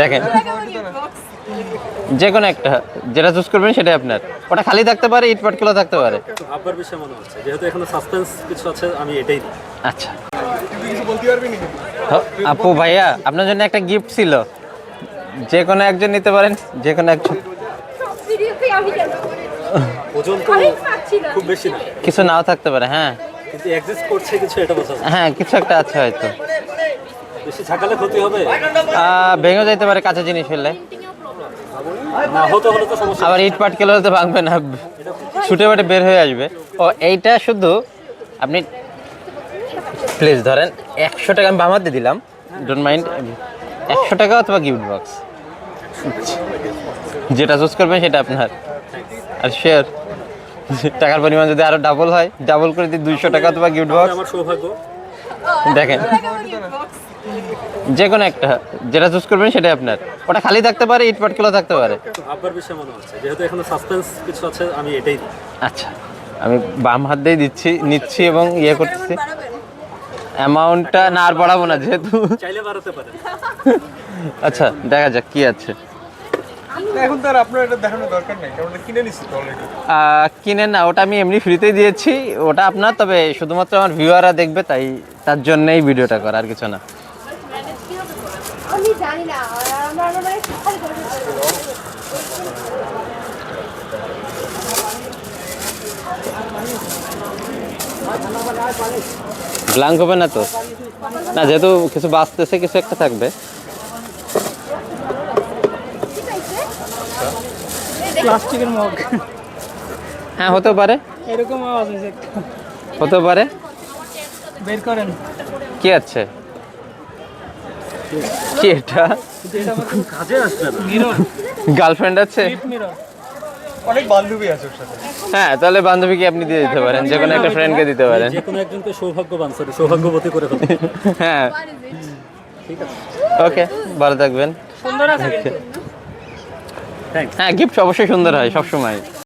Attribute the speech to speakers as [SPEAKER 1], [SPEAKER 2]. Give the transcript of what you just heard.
[SPEAKER 1] দেখেন যে কোনো একটা যেটা চুজ করবেন সেটাই আপনার। ওটা খালি থাকতে পারে, ইট পাট খোলা থাকতে পারে।
[SPEAKER 2] আব্বার বিষয় মনে হচ্ছে, যেহেতু এখানে সাসপেন্স কিছু আছে, আমি এটাই দিই।
[SPEAKER 1] আচ্ছা আপু ভাইয়া, আপনার জন্য একটা গিফট ছিল, যে কোনো একজন নিতে পারেন, যে কোনো একজন।
[SPEAKER 2] ওজন তো খুব বেশি না,
[SPEAKER 1] কিছু নাও থাকতে পারে, হ্যাঁ
[SPEAKER 2] কিন্তু এক্সিস্ট করছে কিছু, এটা বোঝা যায়।
[SPEAKER 1] হ্যাঁ কিছু একটা আছে হয়তো।
[SPEAKER 2] বেশি ঝাঁকালে ক্ষতি হবে,
[SPEAKER 1] ভেঙে যাইতে পারে কাঁচা জিনিস হলে।
[SPEAKER 2] না হতে হলে তো সমস্যা।
[SPEAKER 1] আবার ইট পাট কেলে তো ভাঙবে না, ছুটে বাটে বের হয়ে আসবে। ও এইটা শুধু আপনি প্লিজ ধরেন 100 টাকা আমি বামাতে দিলাম, ডোন্ট মাইন্ড। 100 টাকা অথবা গিফট বক্স, যেটা চুজ করবেন সেটা আপনার। আর শেয়ার টাকার পরিমাণ যদি আরো ডাবল হয়, ডাবল করে দিই 200 টাকা অথবা গিফট বক্স।
[SPEAKER 2] আমার সৌভাগ্য।
[SPEAKER 1] দেখেন যে কোনো একটা যেটা চুজ করবেন সেটাই আপনার। ওটা খালি থাকতে পারে, ইট পাট খোলা থাকতে পারে।
[SPEAKER 2] আব্বার বিষয় মনে হচ্ছে, যেহেতু এখানে সাসপেন্স কিছু আছে, আমি এটাই দিই।
[SPEAKER 1] আচ্ছা আমি বাম হাত দিয়ে নিচ্ছি এবং ইয়ে করতেছি। অ্যামাউন্টটা না আর বাড়াবো না যেহেতু।
[SPEAKER 2] চাইলে বাড়াতে পারেন।
[SPEAKER 1] আচ্ছা দেখা যাক কি আছে।
[SPEAKER 3] এখন তো আর আপনার এটা দেখানোর দরকার নেই, কারণ এটা কিনে নিচ্ছি তো অলরেডি।
[SPEAKER 1] কিনে না, ওটা আমি এমনি ফ্রিতেই দিয়েছি। ওটা আপনার, তবে শুধুমাত্র আমার ভিউয়াররা দেখবে, তাই তার জন্যই ভিডিওটা করা, আর কিছু না।
[SPEAKER 4] আমি জানি না, আমার মানে খালি করে
[SPEAKER 1] ব্ল্যাঙ্ক হবে না তো? না, যেহেতু কিছু বাঁচতেছে, কিছু একটা থাকবে।
[SPEAKER 5] প্লাস্টিকের মগ,
[SPEAKER 1] হ্যাঁ হতেও পারে,
[SPEAKER 5] এরকম আওয়াজ হয়েছে একটা।
[SPEAKER 1] হতেও পারে।
[SPEAKER 5] বের করেন।
[SPEAKER 1] কি আছে? কি এটা?
[SPEAKER 2] কিন্তু এটা আমার কোনো কাজে আসবে না।
[SPEAKER 5] মিরর,
[SPEAKER 1] গার্লফ্রেন্ড আছে?
[SPEAKER 5] Clip mirror.
[SPEAKER 3] অনেক বান্ধবী আছে ওর সাথে।
[SPEAKER 1] হ্যাঁ তাহলে বান্ধবীকে আপনি দিয়ে দিতে পারেন, যে কোনো একটা ফ্রেন্ডকে দিতে পারেন।
[SPEAKER 2] যে কোনো একজনকে সৌভাগ্যবান, সরি সৌভাগ্যবতী করে ফেলতে।
[SPEAKER 1] হ্যাঁ
[SPEAKER 2] ঠিক আছে,
[SPEAKER 1] ওকে, ভালো থাকবেন।
[SPEAKER 5] সুন্দর আছে কিন্তু।
[SPEAKER 2] থ্যাংকস।
[SPEAKER 1] হ্যাঁ গিফট অবশ্যই সুন্দর হয় সবসময়।